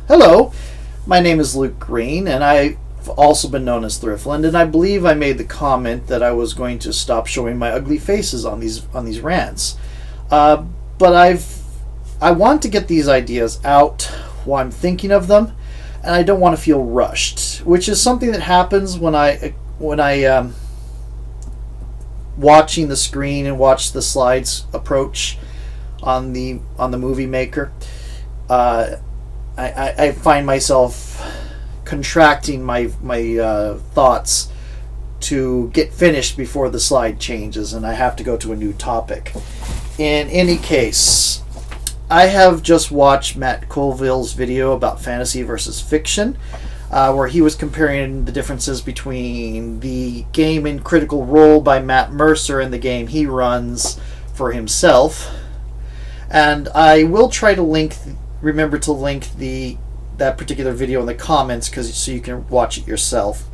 Hello, my name is Luke Green, and I've also been known as Thriftland, and I believe I made the comment that I was going to stop showing my ugly faces on these rants. But I want to get these ideas out while I'm thinking of them, and I don't want to feel rushed, which is something that happens when I watching the screen and watch the slides approach on the movie maker. I find myself contracting my thoughts to get finished before the slide changes, and I have to go to a new topic. In any case, I have just watched Matt Colville's video about fantasy versus fiction, where he was comparing the differences between the game in Critical Role by Matt Mercer and the game he runs for himself. And I will try to remember to link that particular video in the comments so you can watch it yourself.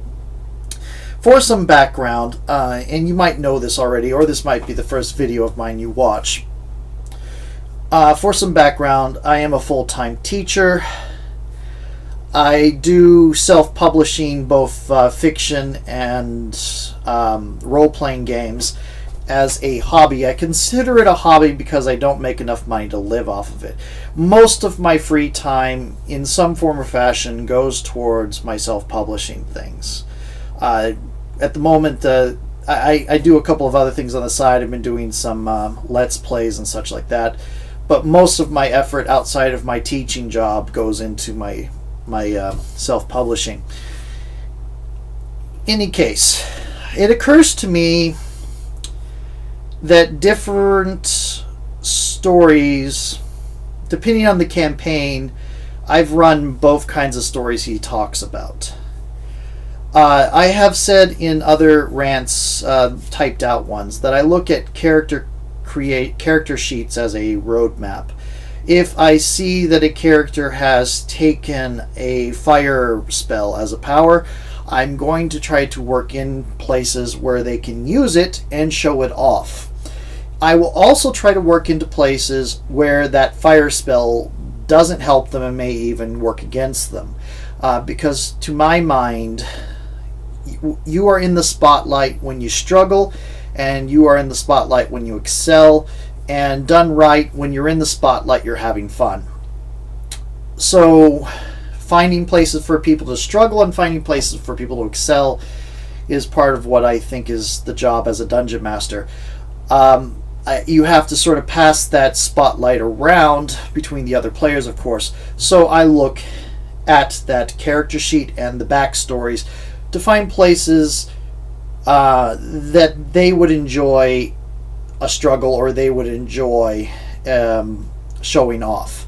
For some background, and you might know this already, or this might be the first video of mine you watch. For some background, I am a full-time teacher. I do self-publishing, both fiction and role-playing games, as a hobby. I consider it a hobby because I don't make enough money to live off of it. Most of my free time, in some form or fashion, goes towards my self-publishing things. At the moment, I do a couple of other things on the side. I've been doing some Let's Plays and such like that. But most of my effort outside of my teaching job goes into my self-publishing. In any case, it occurs to me that different stories, depending on the campaign, I've run both kinds of stories he talks about. I have said in other rants, typed out ones, that I look at character sheets as a roadmap. If I see that a character has taken a fire spell as a power, I'm going to try to work in places where they can use it and show it off. I will also try to work into places where that fire spell doesn't help them and may even work against them. Because to my mind, you are in the spotlight when you struggle, and you are in the spotlight when you excel, and done right, when you're in the spotlight, you're having fun. So finding places for people to struggle and finding places for people to excel is part of what I think is the job as a dungeon master. You have to sort of pass that spotlight around between the other players, of course. So I look at that character sheet and the backstories to find places that they would enjoy a struggle, or they would enjoy showing off.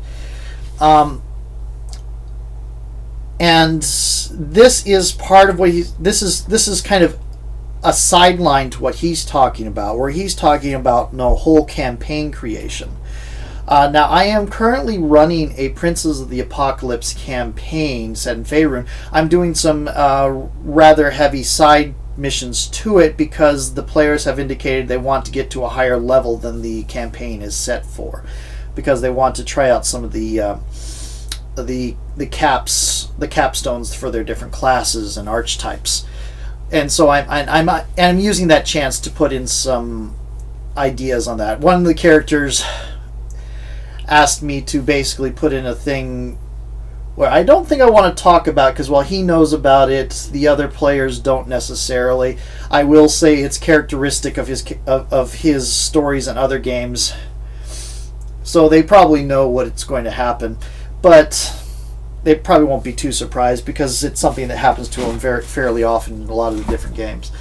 And this is part of what this is kind of a sideline to what he's talking about, where he's talking about whole campaign creation. Now, I am currently running a Princes of the Apocalypse campaign set in Faerun. I'm doing some rather heavy side missions to it because the players have indicated they want to get to a higher level than the campaign is set for, because they want to try out some of the capstones for their different classes and archetypes. And so I'm using that chance to put in some ideas on that. One of the characters asked me to basically put in a thing where I don't think I want to talk about, because while he knows about it, the other players don't necessarily. I will say it's characteristic of his stories and other games, so they probably know what's going to happen, but they probably won't be too surprised because it's something that happens to them fairly often in a lot of the different games.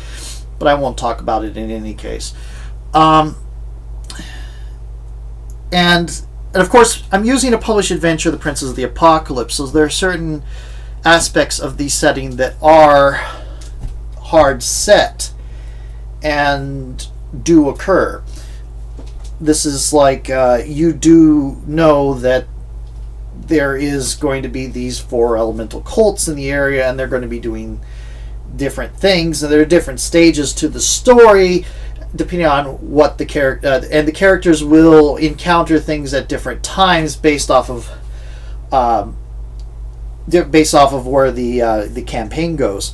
But I won't talk about it in any case. And of course, I'm using a published adventure, The Princes of the Apocalypse, so there are certain aspects of the setting that are hard set and do occur. This is like, you do know that there is going to be these 4 elemental cults in the area, and they're going to be doing different things, and there are different stages to the story depending on what the character and the characters will encounter things at different times based off of based off of where the campaign goes.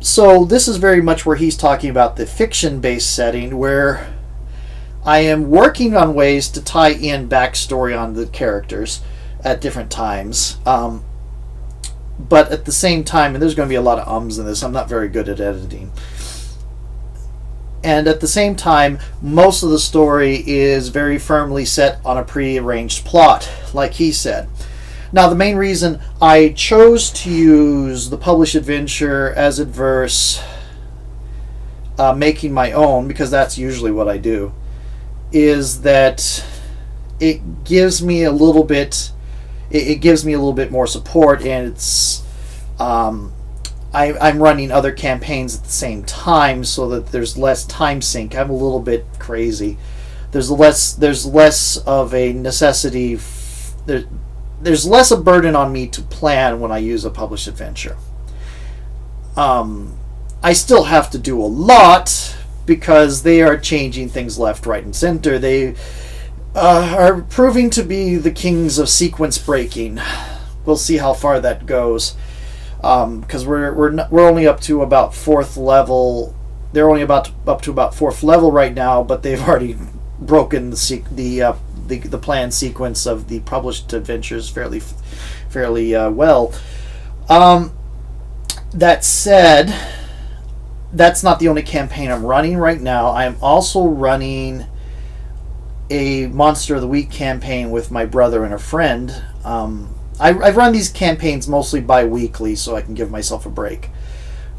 So this is very much where he's talking about the fiction-based setting, where I am working on ways to tie in backstory on the characters at different times. But at the same time, and there's going to be a lot of ums in this, I'm not very good at editing. And at the same time, most of the story is very firmly set on a pre-arranged plot, like he said. Now, the main reason I chose to use the published adventure as adverse, making my own, because that's usually what I do, is that it gives me a little bit. It gives me a little bit more support, and it's. I'm running other campaigns at the same time, so that there's less time sink. I'm a little bit crazy. There's less of a necessity. There's less a burden on me to plan when I use a published adventure. I still have to do a lot because they are changing things left, right, and center. They are proving to be the kings of sequence breaking. We'll see how far that goes. Because we're only up to about 4th level. They're only up to about 4th level right now, but they've already broken the planned sequence of the published adventures fairly well. That said, that's not the only campaign I'm running right now. I'm also running a Monster of the Week campaign with my brother and a friend. I run these campaigns mostly bi-weekly so I can give myself a break.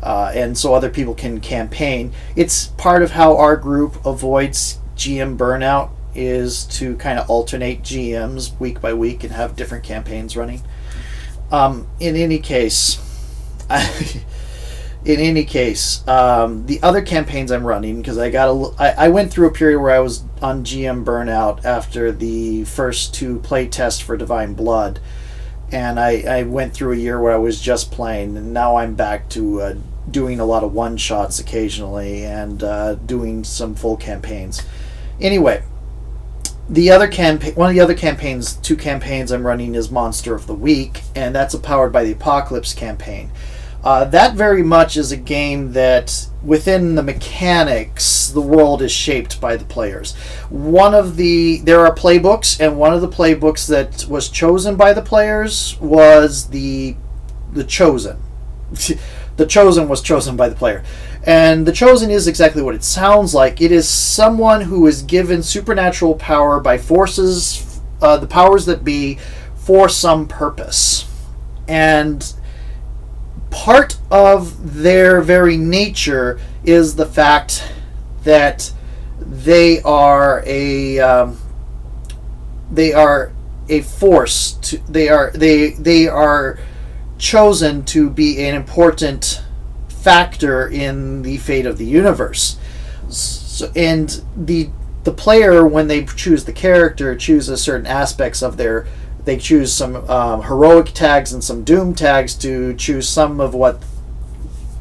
And so other people can campaign. It's part of how our group avoids GM burnout, is to kind of alternate GMs week by week and have different campaigns running. In any case, the other campaigns I'm running, because I went through a period where I was on GM burnout after the first 2 play tests for Divine Blood. And I went through a year where I was just playing, and now I'm back to doing a lot of one-shots occasionally and doing some full campaigns. Anyway, one of the other campaigns, 2 campaigns I'm running, is Monster of the Week, and that's a Powered by the Apocalypse campaign. That very much is a game that, within the mechanics, the world is shaped by the players. There are playbooks, and one of the playbooks that was chosen by the players was the Chosen. The Chosen was chosen by the player. And the Chosen is exactly what it sounds like. It is someone who is given supernatural power by forces, the powers that be, for some purpose. And part of their very nature is the fact that they are a force. They are chosen to be an important factor in the fate of the universe. And the player, when they choose the character, chooses certain aspects of they choose some heroic tags and some doom tags to choose some of what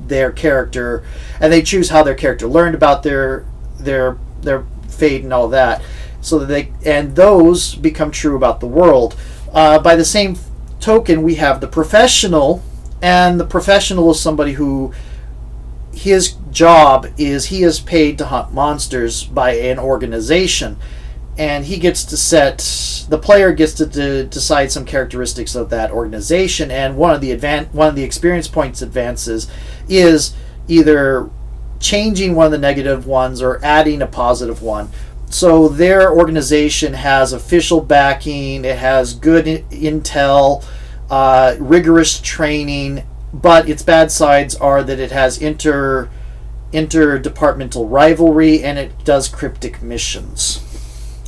their character, and they choose how their character learned about their fate and all that, so that those become true about the world. By the same token, we have the professional, and the professional is somebody who his job is he is paid to hunt monsters by an organization. And he gets to the player gets to decide some characteristics of that organization, and one of the experience points advances is either changing one of the negative ones or adding a positive one. So their organization has official backing, it has good intel, rigorous training, but its bad sides are that it has interdepartmental rivalry, and it does cryptic missions.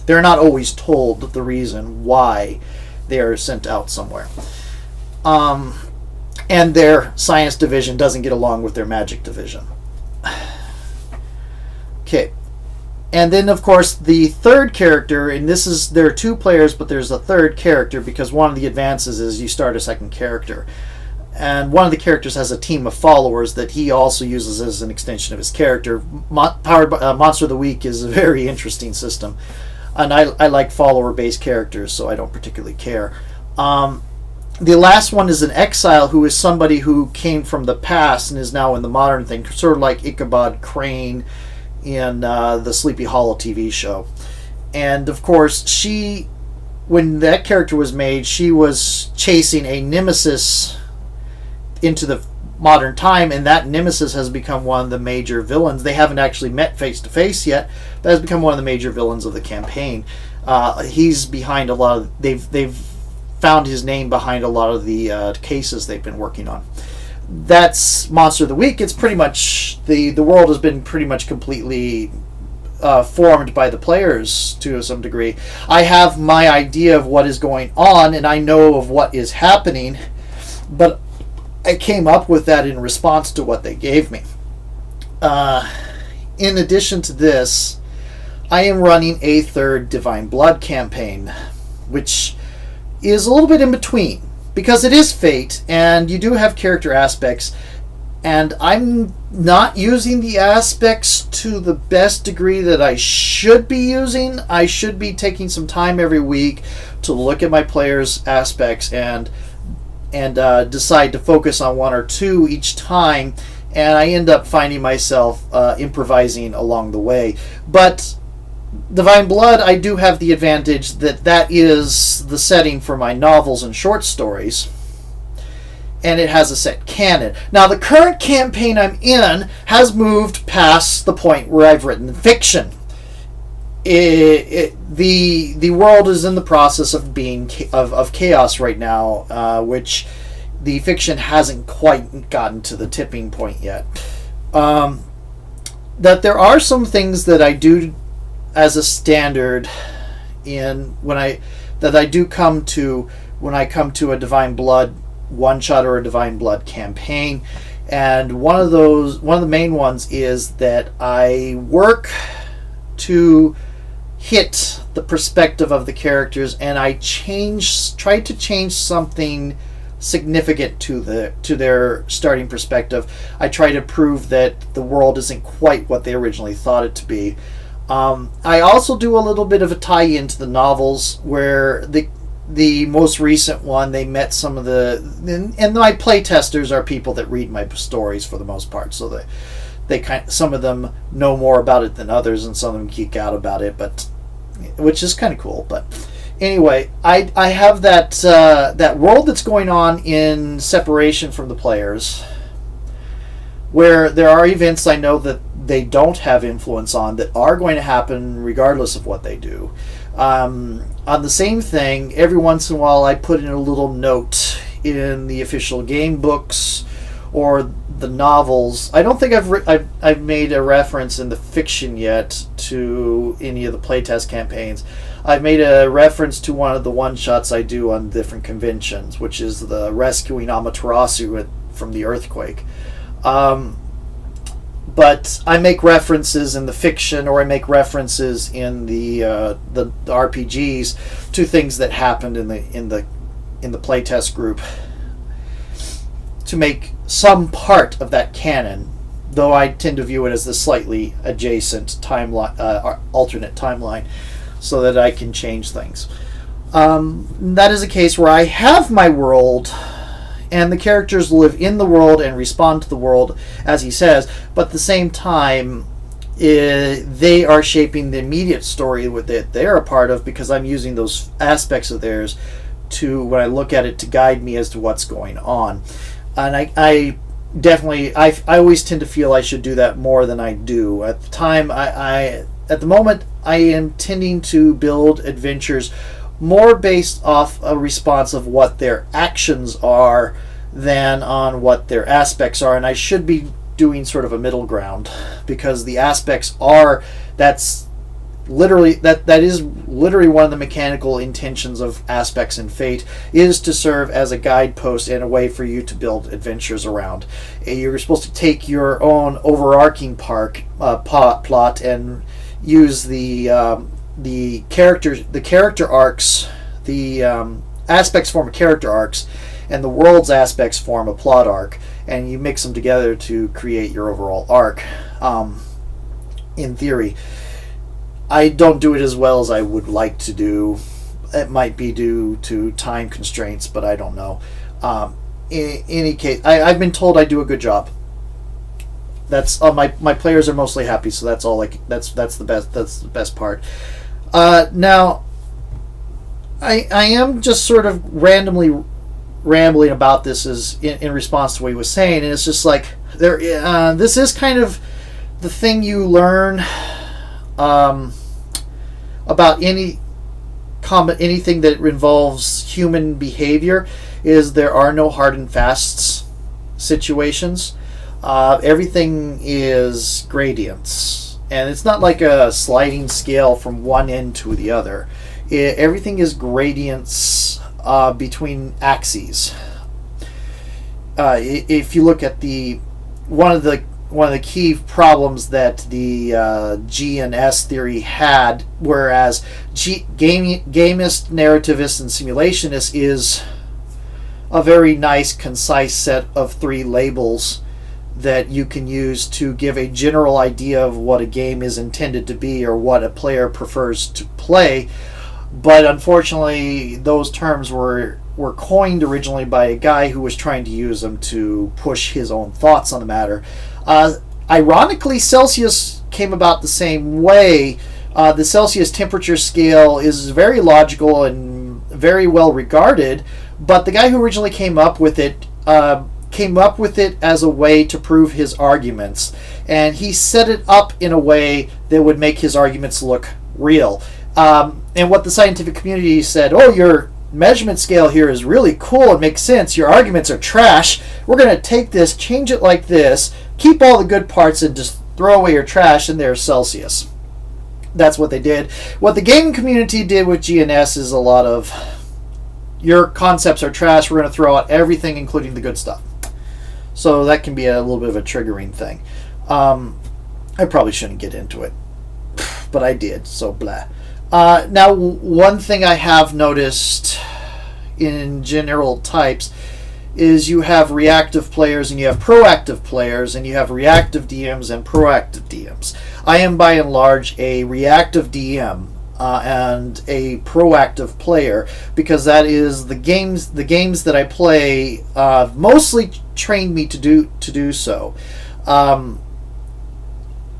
They're not always told the reason why they are sent out somewhere. And their science division doesn't get along with their magic division. Okay. And then, of course, the third character, and there are 2 players, but there's a third character, because one of the advances is you start a second character. And one of the characters has a team of followers that he also uses as an extension of his character. Monster of the Week is a very interesting system. And I like follower-based characters, so I don't particularly care. The last one is an exile who is somebody who came from the past and is now in the modern thing, sort of like Ichabod Crane in the Sleepy Hollow TV show. And of course, when that character was made, she was chasing a nemesis into the modern time, and that nemesis has become one of the major villains. They haven't actually met face to face yet, but has become one of the major villains of the campaign. He's behind a lot of. They've found his name behind a lot of the cases they've been working on. That's Monster of the Week. It's pretty much the world has been pretty much completely formed by the players to some degree. I have my idea of what is going on, and I know of what is happening, but I came up with that in response to what they gave me. In addition to this, I am running a third Divine Blood campaign, which is a little bit in between, because it is Fate, and you do have character aspects, and I'm not using the aspects to the best degree that I should be using. I should be taking some time every week to look at my players' aspects and decide to focus on one or two each time, and I end up finding myself improvising along the way. But Divine Blood, I do have the advantage that is the setting for my novels and short stories, and it has a set canon. Now, the current campaign I'm in has moved past the point where I've written fiction. The world is in the process of being of chaos right now, which the fiction hasn't quite gotten to the tipping point yet. That there are some things that I do as a standard when I come to a Divine Blood one shot or a Divine Blood campaign, and one of the main ones is that I work to hit the perspective of the characters, and I try to change something significant to their starting perspective. I try to prove that the world isn't quite what they originally thought it to be. I also do a little bit of a tie-in to the novels, where the most recent one, they met some of and my play testers are people that read my stories for the most part, so some of them know more about it than others, and some of them geek out about it, which is kind of cool. But anyway, I have that world that's going on in separation from the players, where there are events I know that they don't have influence on that are going to happen regardless of what they do. On the same thing, every once in a while I put in a little note in the official game books or the novels. I don't think I've made a reference in the fiction yet to any of the playtest campaigns. I've made a reference to one of the one-shots I do on different conventions, which is the rescuing Amaterasu from the earthquake. But I make references in the fiction, or I make references in the RPGs to things that happened in the playtest group, to make some part of that canon, though I tend to view it as the slightly adjacent timeline, alternate timeline, so that I can change things. That is a case where I have my world, and the characters live in the world and respond to the world, as he says, but at the same time, they are shaping the immediate story that they're a part of, because I'm using those aspects of theirs when I look at it, to guide me as to what's going on. And I definitely, I always tend to feel I should do that more than I do. At the time, at the moment, I am tending to build adventures more based off a response of what their actions are than on what their aspects are, and I should be doing sort of a middle ground, because the aspects are that is literally one of the mechanical intentions of aspects in Fate, is to serve as a guidepost and a way for you to build adventures around. You're supposed to take your own overarching plot and use the character arcs, the aspects form character arcs, and the world's aspects form a plot arc, and you mix them together to create your overall arc. In theory, I don't do it as well as I would like to do. It might be due to time constraints, but I don't know. In any case, I've been told I do a good job. That's my players are mostly happy, so that's all. That's the best part. Now, I am just sort of randomly rambling about this as in response to what he was saying, and it's just like there. This is kind of the thing you learn about anything that involves human behavior is there are no hard and fast situations. Everything is gradients, and it's not like a sliding scale from one end to the other. Everything is gradients between axes. If you look at one of the key problems that the G and S theory had, whereas gamist, narrativist, and simulationist is a very nice, concise set of 3 labels that you can use to give a general idea of what a game is intended to be or what a player prefers to play. But unfortunately, those terms were coined originally by a guy who was trying to use them to push his own thoughts on the matter. Ironically, Celsius came about the same way. The Celsius temperature scale is very logical and very well regarded, but the guy who originally came up with it as a way to prove his arguments, and he set it up in a way that would make his arguments look real. And what the scientific community said, oh, your measurement scale here is really cool, it makes sense, your arguments are trash, we're going to take this, change it like this, keep all the good parts and just throw away your trash, and there's Celsius. That's what they did. What the gaming community did with GNS is a lot of, your concepts are trash, we're going to throw out everything including the good stuff. So that can be a little bit of a triggering thing. I probably shouldn't get into it, but I did, so blah. Now, one thing I have noticed in general types is you have reactive players and you have proactive players, and you have reactive DMs and proactive DMs. I am by and large a reactive DM and a proactive player, because that is the games that I play mostly trained me to do so. What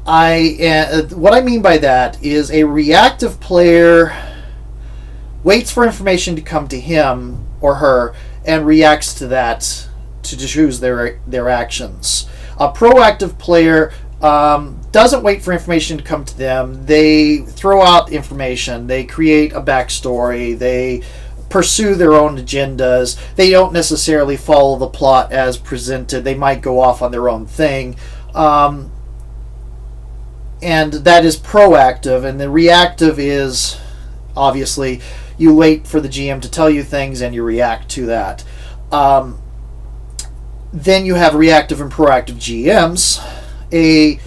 I mean by that is a reactive player waits for information to come to him or her and reacts to that to choose their actions. A proactive player doesn't wait for information to come to them. They throw out information. They create a backstory. They pursue their own agendas. They don't necessarily follow the plot as presented. They might go off on their own thing. And that is proactive, and the reactive is obviously you wait for the GM to tell you things and you react to that. Then you have reactive and proactive GMs. A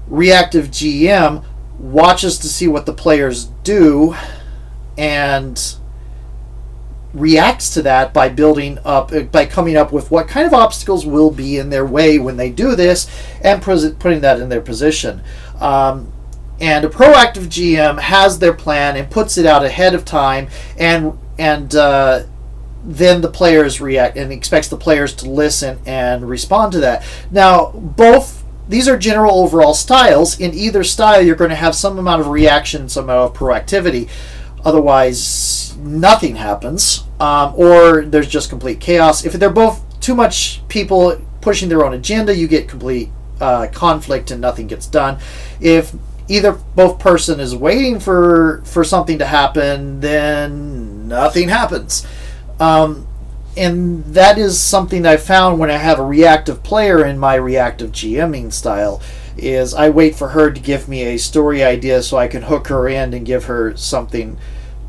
reactive GM watches to see what the players do and reacts to that by coming up with what kind of obstacles will be in their way when they do this and putting that in their position. And a proactive GM has their plan and puts it out ahead of time, and then the players react and expects the players to listen and respond to that. Now, these are general overall styles. In either style, you're going to have some amount of reaction, some amount of proactivity. Otherwise, nothing happens, or there's just complete chaos. If they're both too much people pushing their own agenda, you get complete conflict and nothing gets done. If both person is waiting for something to happen, then nothing happens. And that is something I found when I have a reactive player in my reactive GMing style, is I wait for her to give me a story idea so I can hook her in and give her something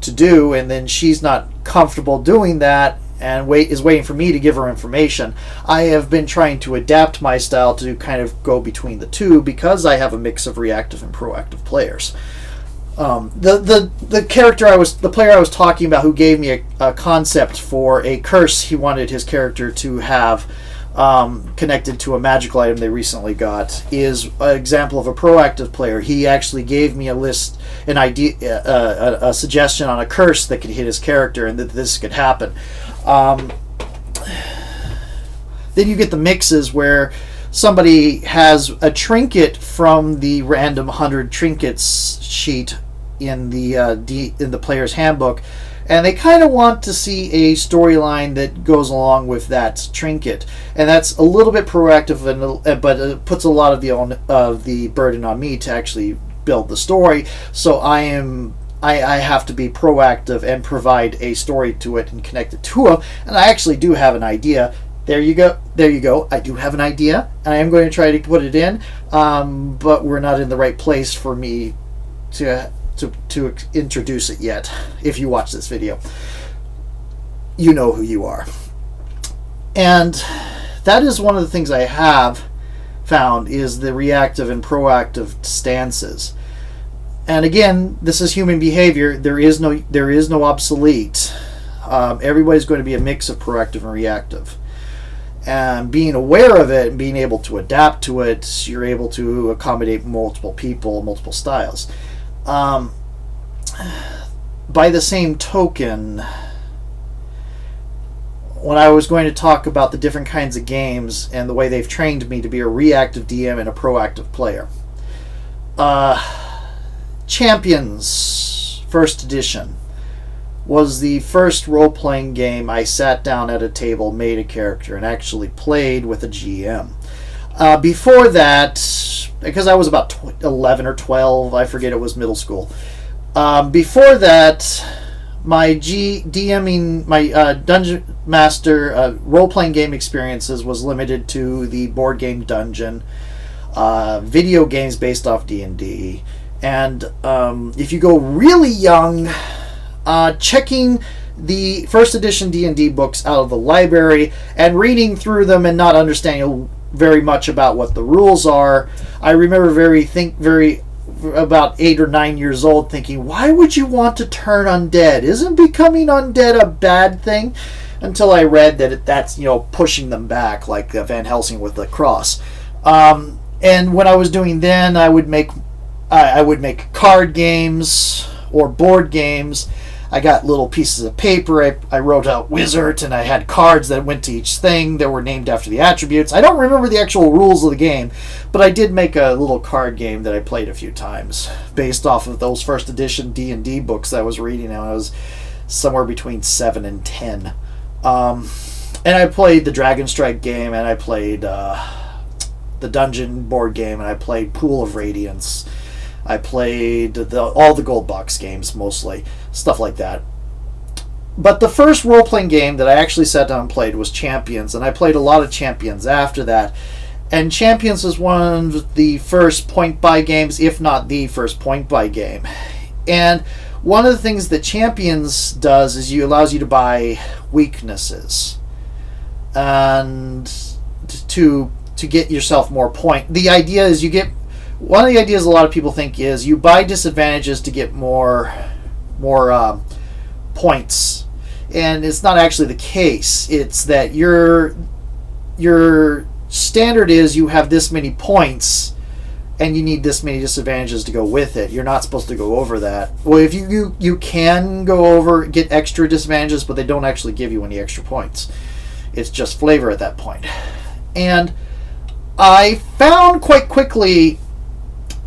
to do, and then she's not comfortable doing that and is waiting for me to give her information. I have been trying to adapt my style to kind of go between the two because I have a mix of reactive and proactive players. The player I was talking about, who gave me a concept for a curse he wanted his character to have, connected to a magical item they recently got, is an example of a proactive player. He actually gave me a list, an idea, a suggestion on a curse that could hit his character, and that this could happen. Then you get the mixes where somebody has a trinket from the random 100 trinkets sheet in the player's handbook, and they kind of want to see a storyline that goes along with that trinket, and that's a little bit proactive, but it puts a lot of the burden on me to actually build the story. So I have to be proactive and provide a story to it and connect it to them. And I actually do have an idea. There you go. I do have an idea, and I am going to try to put it in, but we're not in the right place for me to introduce it yet. If you watch this video, you know who you are. And that is one of the things I have found, is the reactive and proactive stances. And again, this is human behavior. There is no obsolete. Everybody's going to be a mix of proactive and reactive. And being aware of it and being able to adapt to it, you're able to accommodate multiple people, multiple styles. By the same token, when I was going to talk about the different kinds of games and the way they've trained me to be a reactive DM and a proactive player, Champions First Edition was the first role-playing game I sat down at a table, made a character, and actually played with a GM. Before that, because I was about 11 or 12, I forget, it was middle school. Before that, my DMing, my Dungeon Master role-playing game experiences was limited to the board game Dungeon, video games based off D&D, and if you go really young, checking the first edition D&D books out of the library and reading through them and not understanding very much about what the rules are. I remember about 8 or 9 years old thinking, why would you want to turn undead? Isn't becoming undead a bad thing? Until I read that that's pushing them back, like Van Helsing with the cross. And when I was doing then, I would make card games or board games. I got little pieces of paper. I wrote out Wizard, and I had cards that went to each thing that were named after the attributes. I don't remember the actual rules of the game, but I did make a little card game that I played a few times based off of those first edition D&D books that I was reading. And I was somewhere between 7 and 10. And I played the Dragon Strike game, and I played the Dungeon board game, and I played Pool of Radiance. I played all the Gold Box games, mostly. Stuff like that. But the first role-playing game that I actually sat down and played was Champions, and I played a lot of Champions after that. And Champions is one of the first point-buy games, if not the first point-buy game. And one of the things that Champions does is allows you to buy weaknesses. And to get yourself more point. The idea is one of the ideas a lot of people think is you buy disadvantages to get more points, and it's not actually the case. It's that your standard is you have this many points, and you need this many disadvantages to go with it. You're not supposed to go over that. Well, if you can go over, get extra disadvantages, but they don't actually give you any extra points. It's just flavor at that point. And I found quite quickly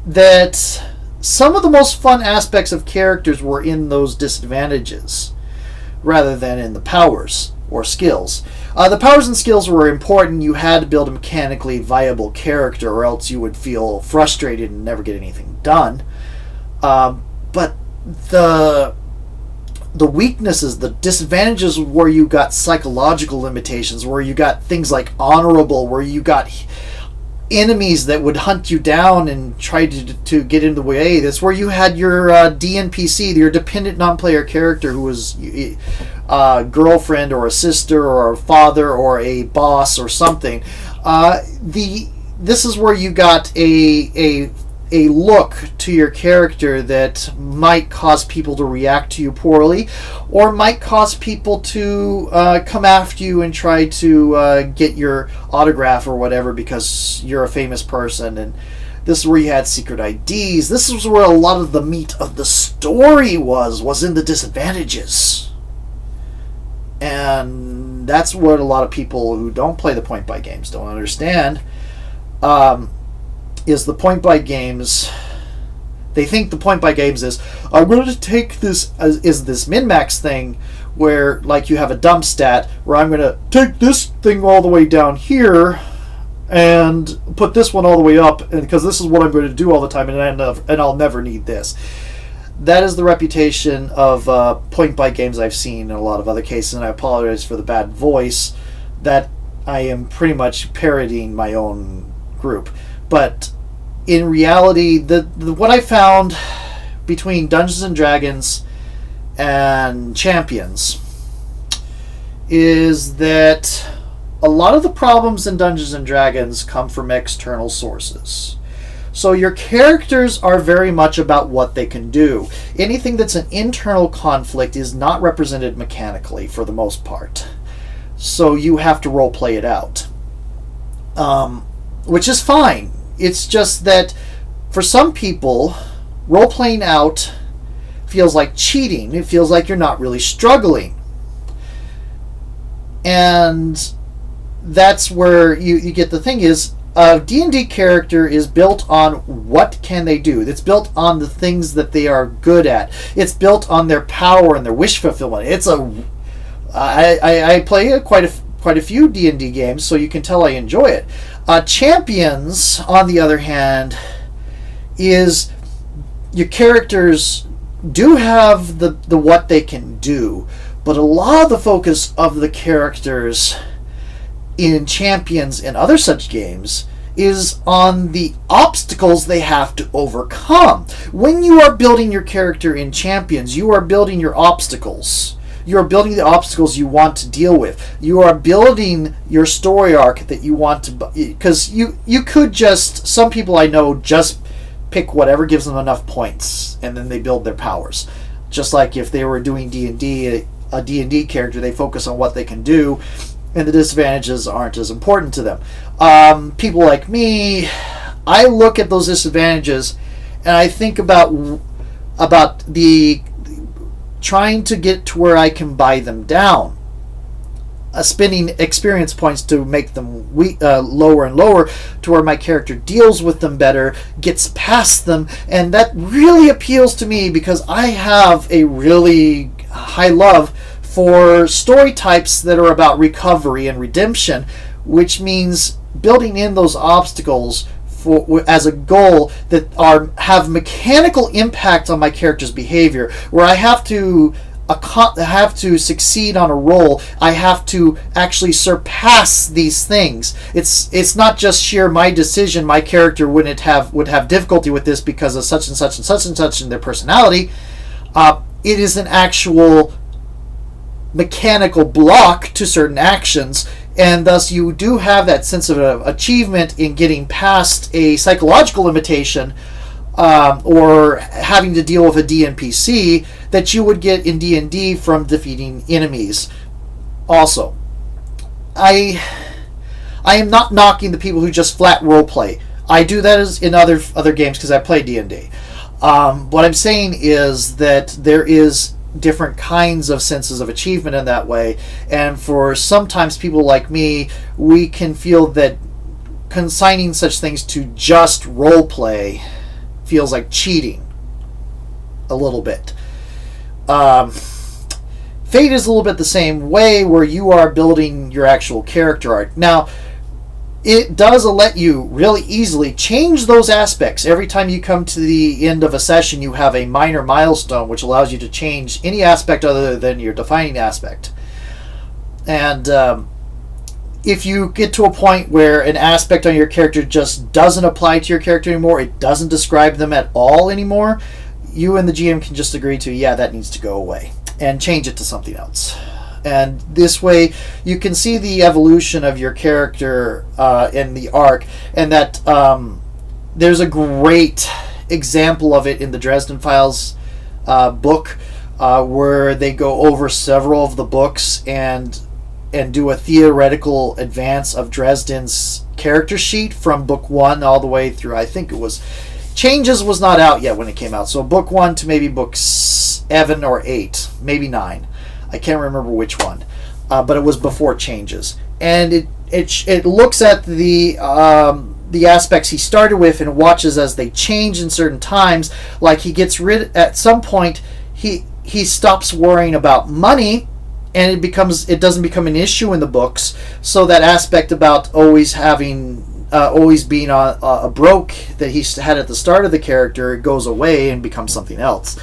that some of the most fun aspects of characters were in those disadvantages rather than in the powers or skills. The powers and skills were important. You had to build a mechanically viable character, or else you would feel frustrated and never get anything done. But the weaknesses, the disadvantages, where you got psychological limitations, where you got things like honorable, where you got enemies that would hunt you down and try to get in the way. That's where you had your DNPC, your dependent non-player character, who was a girlfriend or a sister or a father or a boss or something. This is where you got a a look to your character that might cause people to react to you poorly, or might cause people to come after you and try to get your autograph or whatever because you're a famous person. And this is where you had secret IDs. This is where a lot of the meat of the story was in the disadvantages. And that's what a lot of people who don't play the point-buy games don't understand. Is the point-buy games, they think the point-buy games is, I'm going to take this, is this min-max thing where, like, you have a dump stat, where I'm going to take this thing all the way down here and put this one all the way up, and because this is what I'm going to do all the time, and I'll never need this. That is the reputation of point-buy games I've seen in a lot of other cases, and I apologize for the bad voice, that I am pretty much parodying my own group. But in reality, what I found between Dungeons and Dragons and Champions is that a lot of the problems in Dungeons and Dragons come from external sources. So your characters are very much about what they can do. Anything that's an internal conflict is not represented mechanically for the most part. So you have to role play it out. Which is fine. It's just that for some people, role playing out feels like cheating. It feels like you're not really struggling. And that's where you get the thing is, a D&D character is built on what can they do. It's built on the things that they are good at. It's built on their power and their wish fulfillment. I play quite a few D&D games, so you can tell I enjoy it. Champions, on the other hand, is your characters do have the what they can do, but a lot of the focus of the characters in Champions and other such games is on the obstacles they have to overcome. When you are building your character in Champions, you are building your obstacles. You are building the obstacles you want to deal with. You are building your story arc that you want to... Because you could just... Some people I know just pick whatever gives them enough points, and then they build their powers. Just like if they were doing D&D, a D&D character, they focus on what they can do, and the disadvantages aren't as important to them. People like me, I look at those disadvantages, and I think about the... trying to get to where I can buy them down, spending experience points to make them lower and lower, to where my character deals with them better, gets past them, and that really appeals to me because I have a really high love for story types that are about recovery and redemption, which means building in those obstacles as a goal that have mechanical impact on my character's behavior, where I have to succeed on a roll. I have to actually surpass these things. It's not just sheer my decision. My character would have difficulty with this because of such and such and such and such in their personality. It is an actual mechanical block to certain actions, and thus you do have that sense of achievement in getting past a psychological limitation, or having to deal with a DNPC that you would get in D&D from defeating enemies. Also, I am not knocking the people who just flat roleplay. I do that as in other games because I play D&D. What I'm saying is that there is different kinds of senses of achievement in that way, and for sometimes people like me, we can feel that consigning such things to just role play feels like cheating a little bit. Fate is a little bit the same way, where you are building your actual character arc. Now, it does let you really easily change those aspects. Every time you come to the end of a session, you have a minor milestone which allows you to change any aspect other than your defining aspect. And if you get to a point where an aspect on your character just doesn't apply to your character anymore, it doesn't describe them at all anymore, you and the GM can just agree to, yeah, that needs to go away, and change it to something else. And this way, you can see the evolution of your character in the arc, and that There's a great example of it in the Dresden Files book, where they go over several of the books and do a theoretical advance of Dresden's character sheet from book 1 all the way through, I think it was, Changes was not out yet when it came out, so book 1 to maybe book 7 or 8, maybe 9. I can't remember which one, but it was before Changes. And it looks at the aspects he started with and watches as they change in certain times. Like he gets rid, at some point he stops worrying about money, and it doesn't become an issue in the books. So that aspect about always being a broke that he had at the start of the character goes away and becomes something else.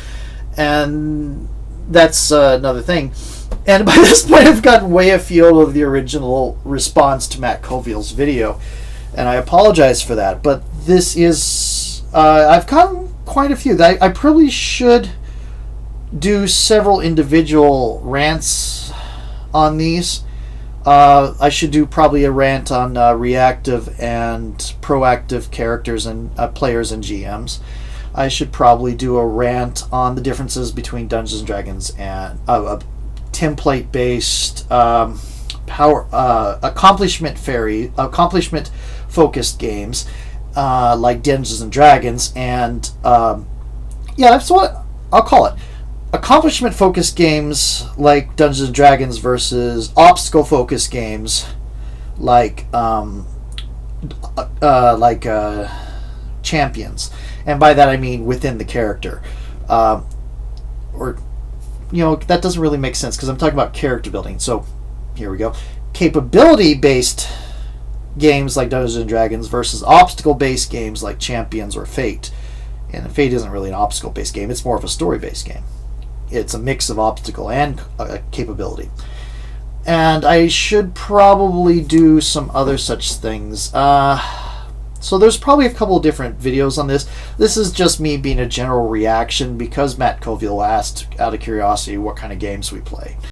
And that's another thing. And by this point, I've gotten way afield of the original response to Matt Colville's video, and I apologize for that. But this is I've gotten quite a few. I probably should do several individual rants on these. I should do probably a rant on reactive and proactive characters and players and GMs. I should probably do a rant on the differences between Dungeons and Dragons and template-based accomplishment focused games like Dungeons and Dragons, and that's what I'll call it. Accomplishment focused games like Dungeons and Dragons versus obstacle focused games like Champions, and by that I mean within the character, or that doesn't really make sense because I'm talking about character building. So here we go. Capability based games like Dungeons and Dragons versus obstacle based games like Champions or Fate. And Fate isn't really an obstacle based game, it's more of a story based game. It's a mix of obstacle and capability. And I should probably do some other such things. So there's probably a couple of different videos on this. This is just me being a general reaction because Matt Colville asked, out of curiosity, what kind of games we play.